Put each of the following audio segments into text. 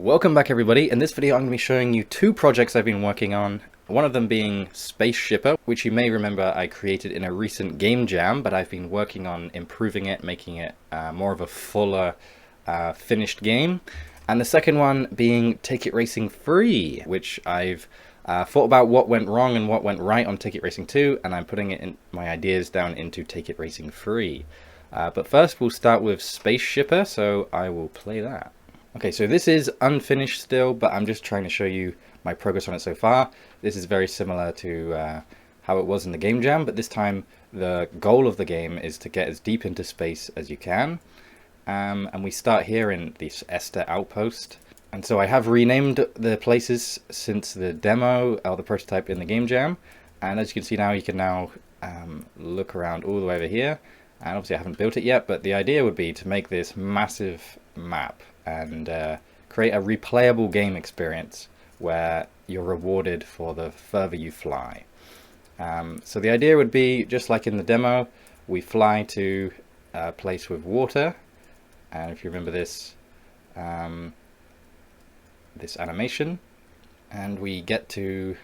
Welcome back everybody. In this video I'm going to be showing you two projects I've been working on. One of them being Space Shipper, which you may remember I created in a recent game jam, but I've been working on improving it, making it more of a fuller finished game. And the second one being Take It Racing 3, which I've thought about what went wrong and what went right on Take It Racing 2, and I'm putting it in my ideas down into Take It Racing 3. But first we'll start with Space Shipper, so I will play that. Okay, so this is unfinished still, but I'm just trying to show you my progress on it so far. This is very similar to how it was in the game jam, but this time the goal of the game is to get as deep into space as you can. And we start here in this Esther outpost. And so I have renamed the places since the demo or the prototype in the game jam. And as you can see now, you can now look around all the way over here. And obviously I haven't built it yet, but the idea would be to make this massive map and create a replayable game experience where you're rewarded for the further you fly. So the idea would be, just like in the demo, we fly to a place with water, and if you remember this this animation, and we get to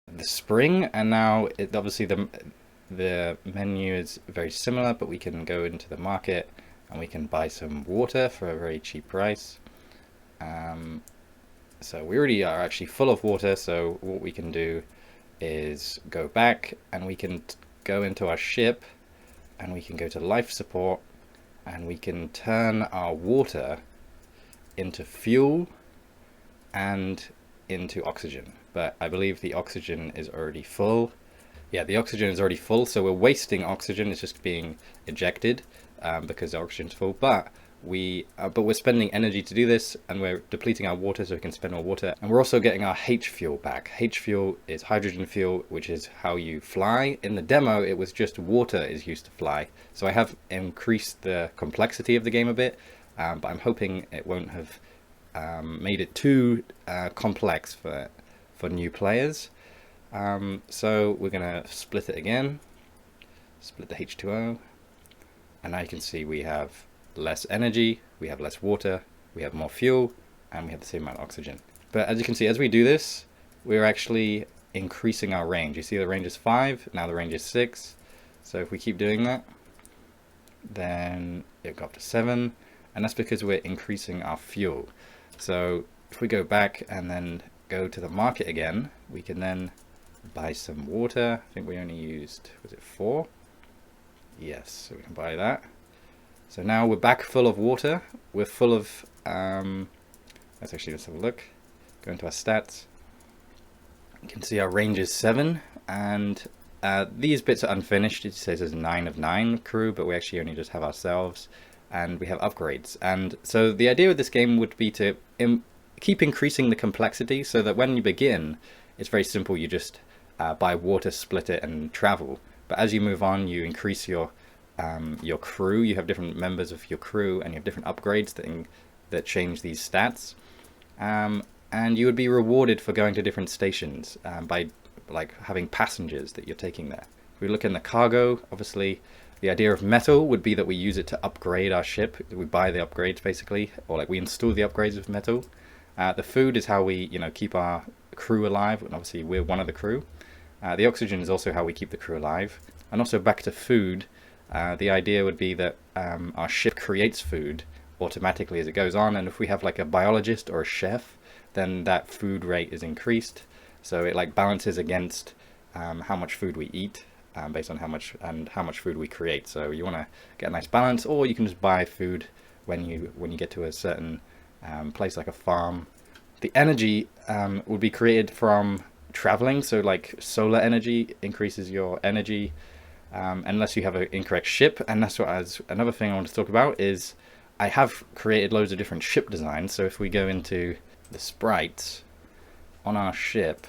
the spring, and now obviously the menu is very similar, but we can go into the market and we can buy some water for a very cheap price. So we already are actually full of water, so what we can do is go back and we can go into our ship and we can go to life support and we can turn our water into fuel and into oxygen. But I believe the oxygen is already full. Yeah, the oxygen is already full, so we're wasting oxygen. It's just being ejected because the oxygen's full. But we're spending energy to do this, and we're depleting our water so we can spend more water. And we're also getting our H fuel back. H fuel is hydrogen fuel, which is how you fly. In the demo, it was just water is used to fly. So I have increased the complexity of the game a bit, but I'm hoping it won't have made it too complex for new players. So we're going to split it again, split the H2O, and now you can see we have less energy, we have less water, we have more fuel, and we have the same amount of oxygen. But as you can see, as we do this, we're actually increasing our range. You see the range is 5, now the range is 6. So if we keep doing that, then it'll go up to 7, and that's because we're increasing our fuel. So if we go back and then go to the market again, we can then buy some water. I think we only used, was it 4? Yes, so we can buy that. So now we're back full of water. We're full of, let's have a look. Go into our stats. You can see our range is 7, and these bits are unfinished. It says there's 9 of 9 crew, but we actually only just have ourselves, and we have upgrades. And so the idea with this game would be to keep increasing the complexity so that when you begin, it's very simple. You just buy water, split it, and travel. But as you move on, you increase your crew. You have different members of your crew, and you have different upgrades that change these stats. And you would be rewarded for going to different stations by like having passengers that you're taking there. If we look in the cargo, obviously the idea of metal would be that we use it to upgrade our ship. We buy the upgrades basically, or like we install the upgrades with metal. The food is how we keep our crew alive, and obviously we're one of the crew. The oxygen is also how we keep the crew alive. And also back to food, the idea would be that our ship creates food automatically as it goes on, and if we have like a biologist or a chef, then that food rate is increased. So it like balances against how much food we eat based on how much food we create. So you want to get a nice balance, or you can just buy food when you get to a certain place like a farm. The energy would be created from traveling, so like solar energy increases your energy unless you have an incorrect ship. And that's another thing I want to talk about is I have created loads of different ship designs. So if we go into the sprites on our ship,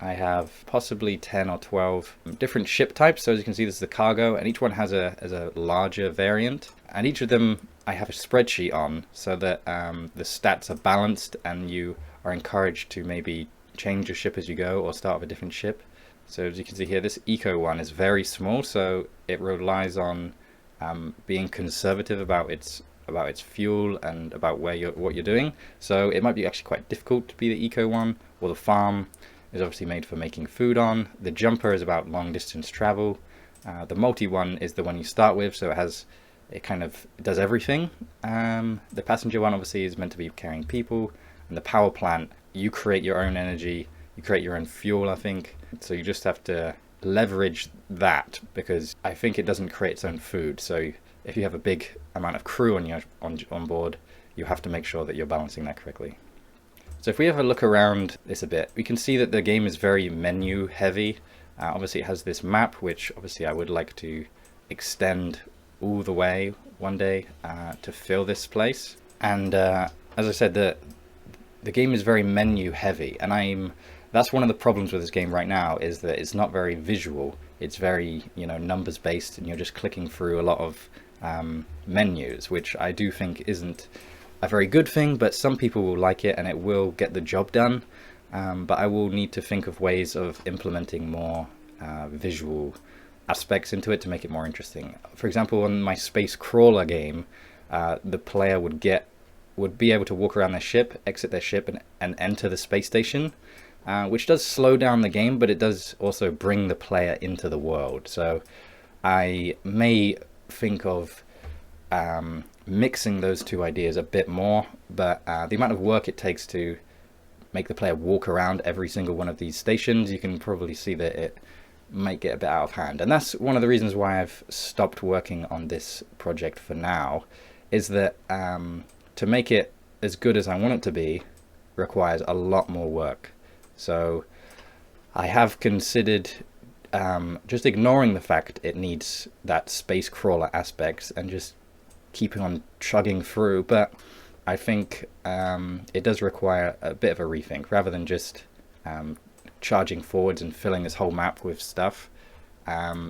I have possibly 10 or 12 different ship types. So as you can see, this is the cargo, and each one has a larger variant, and each of them I have a spreadsheet on so that the stats are balanced, and you are encouraged to maybe change your ship as you go or start with a different ship. So as you can see here, this eco one is very small, so it relies on being conservative about its about its fuel and about what you're doing. So it might be actually quite difficult to be the eco one. Or the farm is obviously made for making food on. The jumper is about long distance travel. The multi one is the one you start with, so it kind of does everything. The passenger one obviously is meant to be carrying people, and the power plant, you create your own energy, you create your own fuel, I think. So you just have to leverage that, because I think it doesn't create its own food. So if you have a big amount of crew on board, you have to make sure that you're balancing that correctly. So if we have a look around this a bit, we can see that the game is very menu heavy. Obviously it has this map, which obviously I would like to extend all the way one day to fill this place. And as I said, the game is very menu heavy, and that's one of the problems with this game right now, is that it's not very visual. It's very, numbers based, and you're just clicking through a lot of menus, which I do think isn't a very good thing, but some people will like it and it will get the job done. But I will need to think of ways of implementing more visual aspects into it to make it more interesting. For example, on my space crawler game, the player would be able to walk around their ship, exit their ship, and enter the space station, which does slow down the game, but it does also bring the player into the world. So I may think of mixing those two ideas a bit more, but the amount of work it takes to make the player walk around every single one of these stations, you can probably see that it might get a bit out of hand. And that's one of the reasons why I've stopped working on this project for now, is that to make it as good as I want it to be requires a lot more work. So I have considered just ignoring the fact it needs that space crawler aspects and just keeping on chugging through, but I think it does require a bit of a rethink, rather than just charging forwards and filling this whole map with stuff,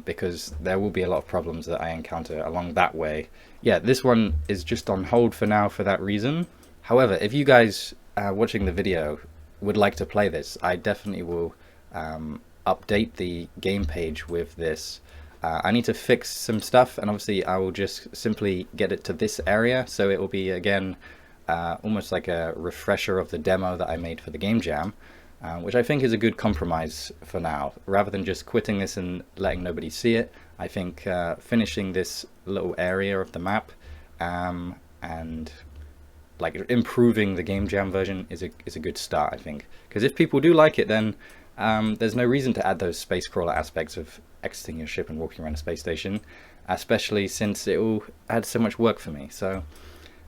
because there will be a lot of problems that I encounter along that way. Yeah, this one is just on hold for now for that reason. However, if you guys watching the video would like to play this, I definitely will update the game page with this. I need to fix some stuff, and obviously I will just simply get it to this area, so it will be again almost like a refresher of the demo that I made for the game jam, which I think is a good compromise for now. Rather than just quitting this and letting nobody see it, I think finishing this little area of the map and like improving the game jam version is a good start, I think. Because if people do like it, then there's no reason to add those space crawler aspects of exiting your ship and walking around a space station, especially since it will add so much work for me. So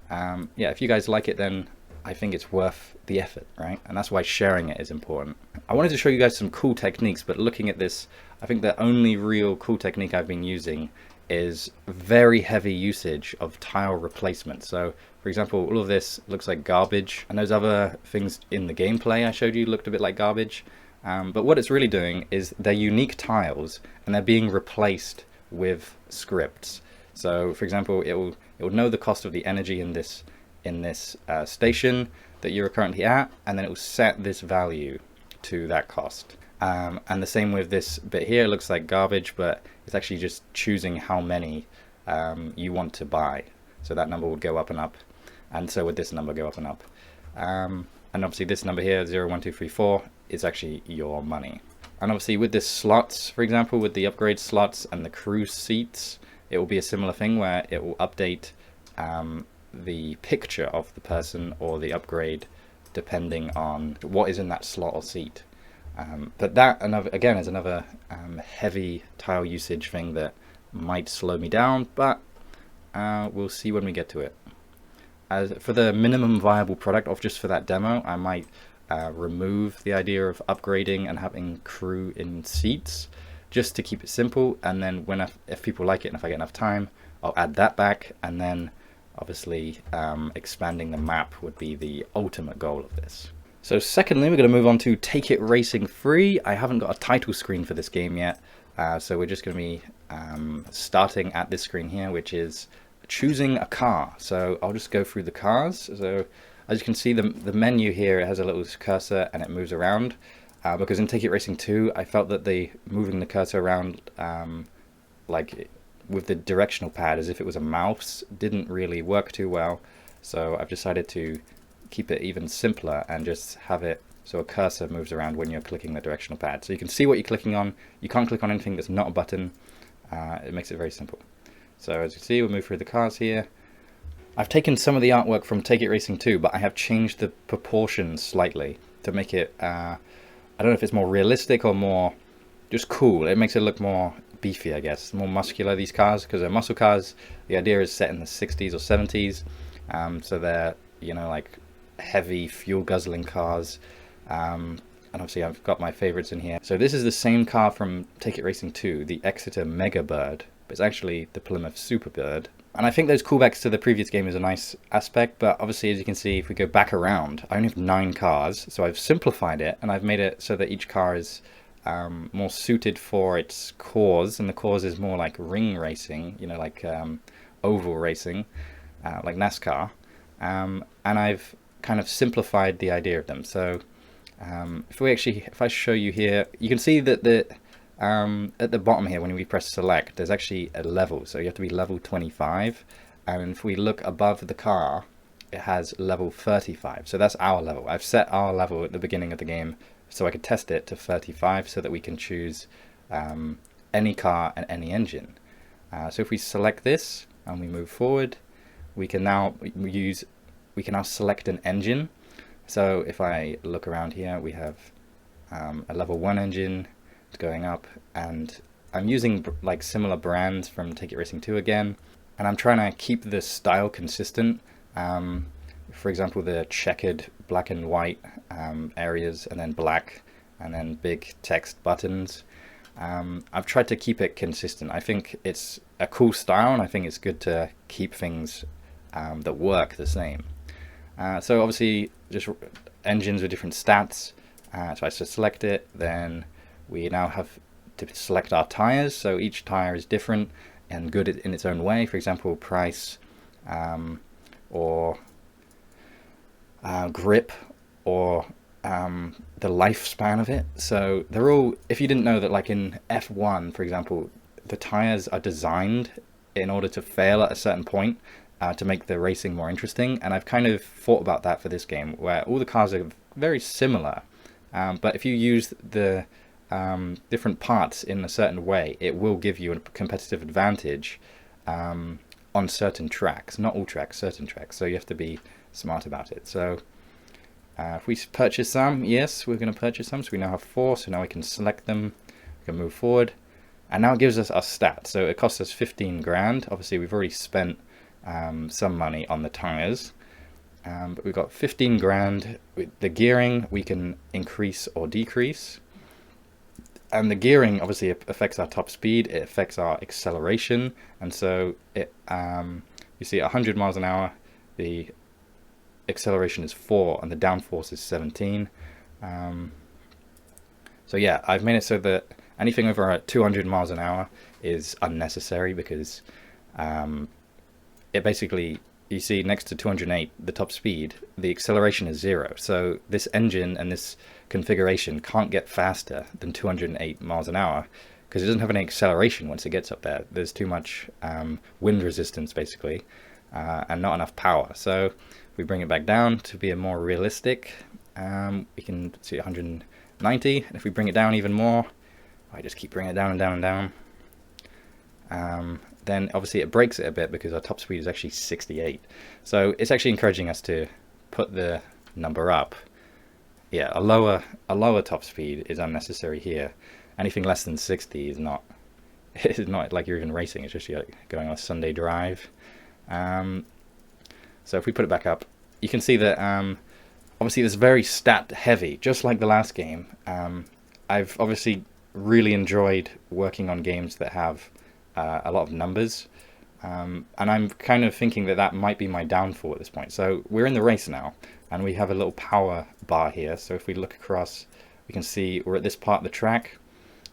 yeah, if you guys like it, then I think it's worth the effort, right? And that's why sharing it is important. I wanted to show you guys some cool techniques, but looking at this, I think the only real cool technique I've been using is very heavy usage of tile replacement. So for example, all of this looks like garbage, and those other things in the gameplay I showed you looked a bit like garbage. But what it's really doing is they're unique tiles, and they're being replaced with scripts. So for example, it will know the cost of the energy in this station that you're currently at, and then it will set this value to that cost. And the same with this bit here. It looks like garbage, but it's actually just choosing how many you want to buy. So that number would go up and up, and so would this number go up and up. And obviously this number here, 0, 1, 2, 3, 4, is actually your money. And obviously with this slots, for example, with the upgrade slots and the crew seats, it will be a similar thing where it will update the picture of the person or the upgrade depending on what is in that slot or seat. But that, again, is another heavy tile usage thing that might slow me down, but we'll see when we get to it. As for the minimum viable product of just for that demo, I might remove the idea of upgrading and having crew in seats, just to keep it simple. And then if people like it and if I get enough time, I'll add that back. And then obviously expanding the map would be the ultimate goal of this. So secondly, we're going to move on to Take It Racing 3. I haven't got a title screen for this game yet, so we're just going to be starting at this screen here, which is choosing a car. So I'll just go through the cars. So as you can see, the menu here, it has a little cursor and it moves around, because in Take It Racing 2 I felt that moving the cursor around like with the directional pad as if it was a mouse didn't really work too well. So I've decided to keep it even simpler and just have it so a cursor moves around when you're clicking the directional pad. So you can see what you're clicking on. You can't click on anything that's not a button. It makes it very simple. So as you see, we'll move through the cars here. I've taken some of the artwork from Take It Racing 2, but I have changed the proportions slightly to make it, I don't know if it's more realistic or more just cool. It makes it look more beefy, I guess, more muscular, these cars, because they're muscle cars. The idea is set in the 60s or 70s, so they're, you know, like heavy fuel guzzling cars. And obviously I've got my favorites in here. So this is the same car from Take It Racing 2, the Exeter Mega Bird, but it's actually the Plymouth Superbird. And I think those callbacks to the previous game is a nice aspect, but obviously, as you can see, if we go back around, I only have 9 cars, so I've simplified it, and I've made it so that each car is more suited for its cause, and the cause is more like ring racing, you know, like oval racing, like NASCAR. And I've kind of simplified the idea of them. So if I show you here, you can see that at the bottom here, when we press select, there's actually a level, so you have to be level 25, and if we look above the car, it has level 35, so that's our level. I've set our level at the beginning of the game so I could test it to 35 so that we can choose any car and any engine. So if we select this and we move forward, we can now select an engine. So if I look around here, we have a level 1 engine going up, and I'm using like similar brands from Take It Racing 2 again, and I'm trying to keep the style consistent. For example, the checkered black and white areas, and then black, and then big text buttons. I've tried to keep it consistent. I think it's a cool style, and I think it's good to keep things that work the same. So obviously just engines with different stats. So I just select it, then we now have to select our tires, so each tire is different and good in its own way. For example, price, or grip, or the lifespan of it. So they're all, if you didn't know that, like in F1, for example, the tires are designed in order to fail at a certain point to make the racing more interesting. And I've kind of thought about that for this game, where all the cars are very similar, but if you use the different parts in a certain way, it will give you a competitive advantage on certain tracks, not all tracks, certain tracks. So you have to be smart about it. So if we purchase some, yes, we're going to purchase some. So we now have 4, so now we can select them, we can move forward, and now it gives us our stats. So it costs us 15 grand. Obviously we've already spent some money on the tires, but we've got 15 grand. With the gearing, we can increase or decrease. And the gearing obviously affects our top speed, it affects our acceleration, and so it you see 100 miles an hour, the acceleration is 4 and the downforce is 17. So yeah, I've made it so that anything over 200 miles an hour is unnecessary, because it basically, you see next to 208, the top speed, the acceleration is 0. So this engine and this configuration can't get faster than 208 miles an hour because it doesn't have any acceleration once it gets up there. There's too much wind resistance, basically, and not enough power. So if we bring it back down to be a more realistic, we can see 190. And if we bring it down even more, I just keep bringing it down and down and down. Then obviously it breaks it a bit because our top speed is actually 68. So it's actually encouraging us to put the number up. Yeah, a lower top speed is unnecessary here. Anything less than 60 is not, it's not like you're even racing, it's just like going on a Sunday drive. So if we put it back up, you can see that obviously it's very stat heavy, just like the last game. I've obviously really enjoyed working on games that have a lot of numbers, and I'm kind of thinking that that might be my downfall at this point. So we're in the race now, and we have a little power bar here. So if we look across, we can see we're at this part of the track.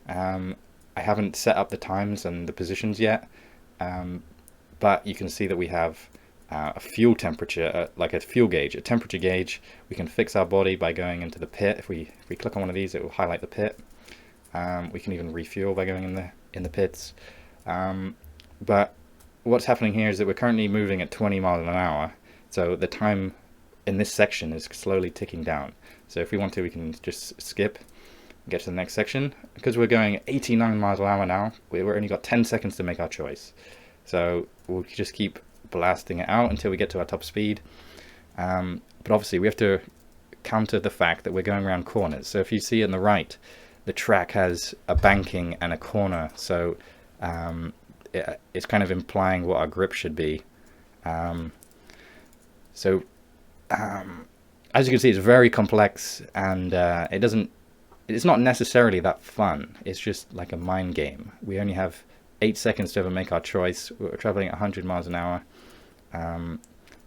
I haven't set up the times and the positions yet, but you can see that we have a fuel temperature, like a fuel gauge, a temperature gauge. We can fix our body by going into the pit. If we click on one of these, it will highlight the pit. We can even refuel by going in the pits. But what's happening here is that we're currently moving at 20 miles an hour, so the time in this section is slowly ticking down. So if we want to, we can just skip, get to the next section. Because we're going 89 miles an hour now, we've only got 10 seconds to make our choice. So we'll just keep blasting it out until we get to our top speed. But obviously we have to counter the fact that we're going around corners. So if you see on the right, the track has a banking and a corner, so it's kind of implying what our grip should be. So as you can see, it's very complex, and it's not necessarily that fun. It's just like a mind game. We only have 8 seconds to ever make our choice. We're traveling at 100 miles an hour.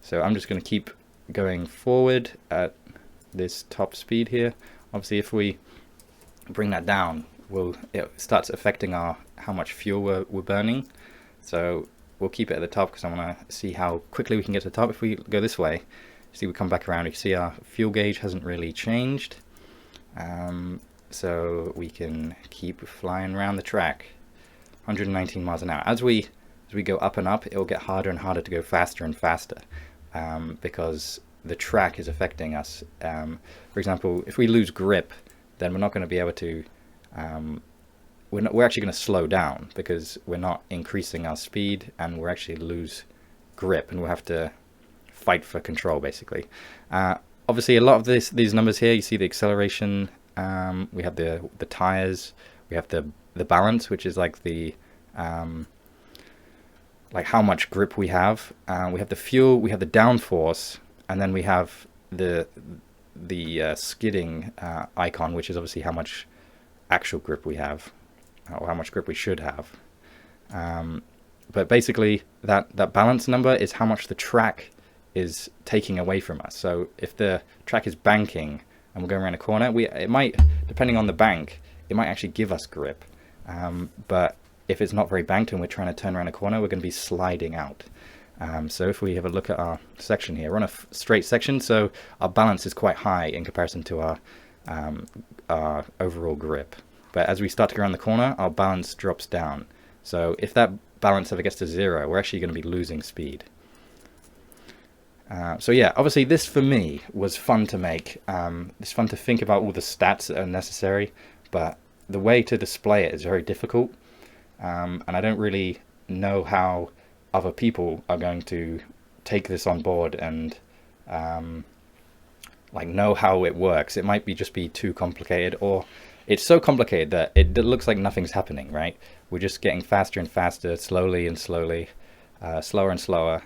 So I'm just going to keep going forward at this top speed here. Obviously, if we bring that down, it starts affecting how much fuel we're burning. So we'll keep it at the top because I want to see how quickly we can get to the top. If we go this way, see, we come back around, you can see our fuel gauge hasn't really changed. So we can keep flying around the track, 119 miles an hour. As we go up and up, it will get harder and harder to go faster and faster, because the track is affecting us. For example, if we lose grip, then we're not going to be able to, we're actually going to slow down because we're not increasing our speed, and we'll actually lose grip, and we'll have to fight for control, basically. Obviously, a lot of these numbers here, you see the acceleration, we have the tires, we have the balance, which is like the like how much grip we have. We have the fuel, we have the downforce, and then we have the skidding icon, which is obviously how much actual grip we have, or how much grip we should have. But basically, that balance number is how much the track is taking away from us. So if the track is banking and we're going around a corner, it might, depending on the bank, it might actually give us grip. But if it's not very banked and we're trying to turn around a corner, we're going to be sliding out. So if we have a look at our section here, we're on a straight section, so our balance is quite high in comparison to our overall grip. But as we start to go around the corner, our balance drops down. So if that balance ever gets to 0, we're actually going to be losing speed. So yeah, obviously this for me was fun to make. It's fun to think about all the stats that are necessary, but the way to display it is very difficult. And I don't really know how other people are going to take this on board and like know how it works. It might just be too complicated, or it's so complicated that it looks like nothing's happening, right? We're just getting faster and faster, slowly and slowly, slower and slower,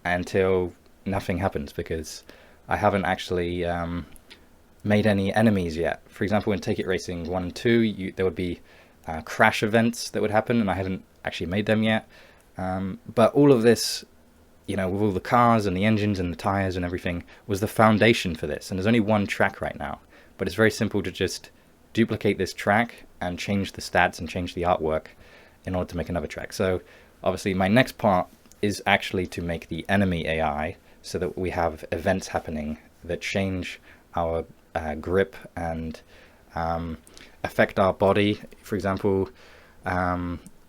until nothing happens, because I haven't actually made any enemies yet. For example, in Take It Racing 1 and 2, there would be crash events that would happen, and I haven't actually made them yet. But all of this, you know, with all the cars and the engines and the tires and everything, was the foundation for this. And there's only one track right now, but it's very simple to just duplicate this track and change the stats and change the artwork in order to make another track. So obviously my next part is actually to make the enemy AI, so that we have events happening that change our grip and affect our body. For example,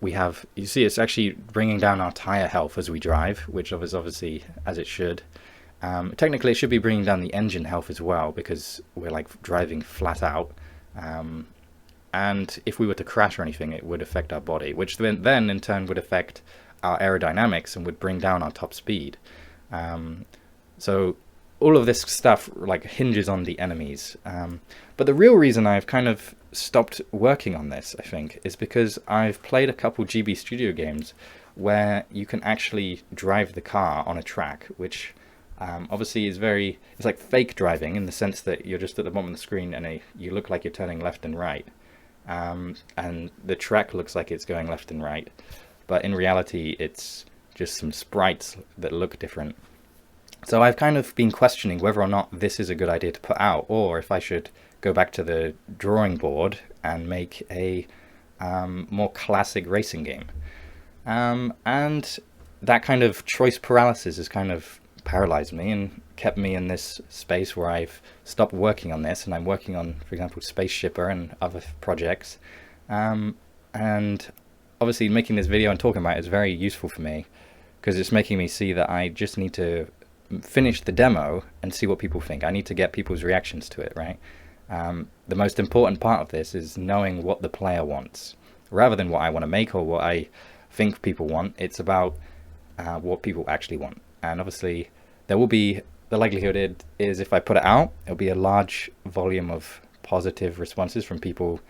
we have, you see, it's actually bringing down our tire health as we drive, which is obviously as it should. Technically, it should be bringing down the engine health as well, because we're like driving flat out. And if we were to crash or anything, it would affect our body, which then in turn would affect our aerodynamics and would bring down our top speed. So all of this stuff like hinges on the enemies. But the real reason I've kind of stopped working on this, I think, is because I've played a couple GB Studio games where you can actually drive the car on a track, which obviously is it's like fake driving, in the sense that you're just at the bottom of the screen and you look like you're turning left and right. And the track looks like it's going left and right. But in reality, it's just some sprites that look different. So I've kind of been questioning whether or not this is a good idea to put out, or if I should go back to the drawing board and make a more classic racing game. And that kind of choice paralysis has kind of paralyzed me and kept me in this space where I've stopped working on this, and I'm working on, for example, Space Shipper and other projects. And obviously making this video and talking about it is very useful for me, because it's making me see that I just need to finish the demo and see what people think. I need to get people's reactions to it, right? The most important part of this is knowing what the player wants, rather than what I want to make or what I think people want. It's about what people actually want. And obviously there will be, the likelihood is if I put it out, it'll be a large volume of positive responses from people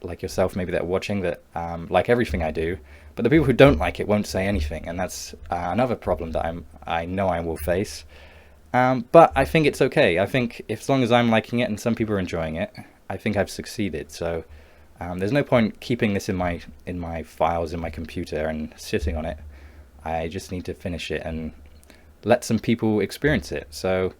like yourself maybe that are watching that like everything I do, but the people who don't like it won't say anything, and that's another problem that I know I will face. But I think it's okay. I think if, as long as I'm liking it and some people are enjoying it, I think I've succeeded. So there's no point keeping this in my files in my computer and sitting on it. I just need to finish it and let some people experience it. So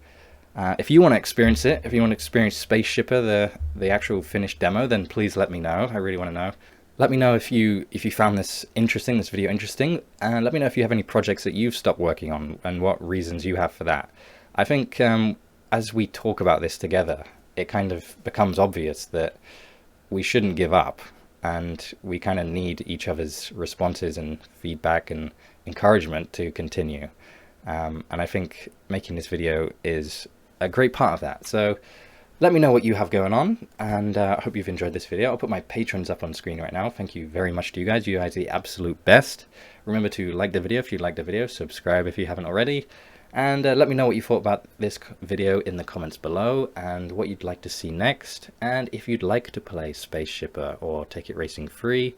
if you want to experience it, if you want to experience Space Shipper, the actual finished demo, then please let me know. I really want to know. Let me know if you found this interesting, this video interesting, and let me know if you have any projects that you've stopped working on and what reasons you have for that. I think as we talk about this together, it kind of becomes obvious that we shouldn't give up, and we kind of need each other's responses and feedback and encouragement to continue. And I think making this video is a great part of that. So let me know what you have going on, and I hope you've enjoyed this video. I'll put my patrons up on screen right now. Thank you very much to you guys. You guys are the absolute best. Remember to like the video if you liked the video, subscribe if you haven't already, and let me know what you thought about this video in the comments below, and what you'd like to see next, and if you'd like to play Space Shipper or Take It Racing 3,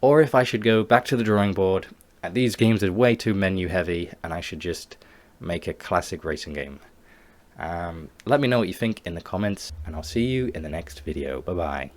or if I should go back to the drawing board. These games are way too menu heavy, and I should just make a classic racing game. Let me know what you think in the comments, and I'll see you in the next video. Bye bye.